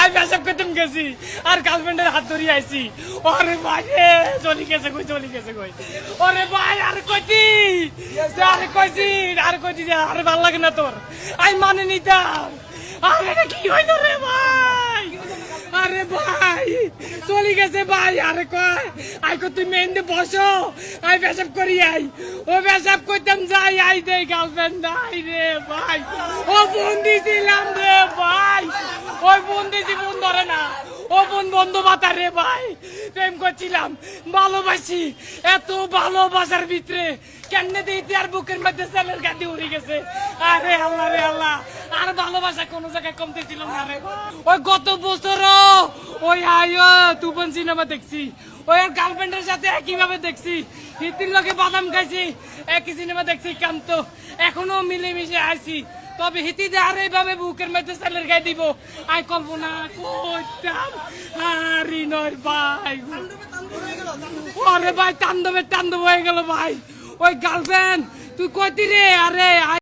I পেশাব করতে গেছি আর গার্লফ্রেন্ডের হাত ধরে আইছি। ওরে ভাই রে চলি গেছে কই ওরে ভাই আর কইছি আর ভাল লাগে না তোর আই মানে নিতাম। আরে এটা কি হইল রে ভাই? আরে ভাই চলি গেছে ভাই। আরে কয় আই কো তুই মেন্দে বসো আই পেশাব করি আই। ও পেশাব করতাম যাই আই দে গার্লফ্রেন্ড নাই রে ভাই। ও ফোন দিছিলাম রে ভাই। ওই ফোন দিছি ফোন ধরে না। ও ফোন বন্ধ বাতা রে ভাই। প্রেম করছিলাম ভালোবাসি এত ভালোবাসার ভিতরে কেমনে দিতে আর বুকের মধ্যে সেলের গাদি উড়ে গেছে। আরে আল্লাহ রে আল্লাহ আর ভালোবাসা কোন জায়গায় কমতে ছিল না রে। ওই গত বছর ওই আয়ো তুফান সিনেমা দেখছি। ওই আর গার্লফ্রেন্ডের সাথে একইভাবে দেখছি। হিতির লোকে বাদাম খাইছি একই সিনেমা দেখছি কান্ত এখনো মিলেমিশে আইছি। তবে হিতিতে আর এইভাবে বুকের মধ্যে সেলের গায়ে দিব আই কল্পনা করতাম। আরে নয় ভাই ওরে ভাই তাণ্ডব হয়ে গেল ভাই। ওই গার্লফ্রেন্ড তুই কইতি রে? আরে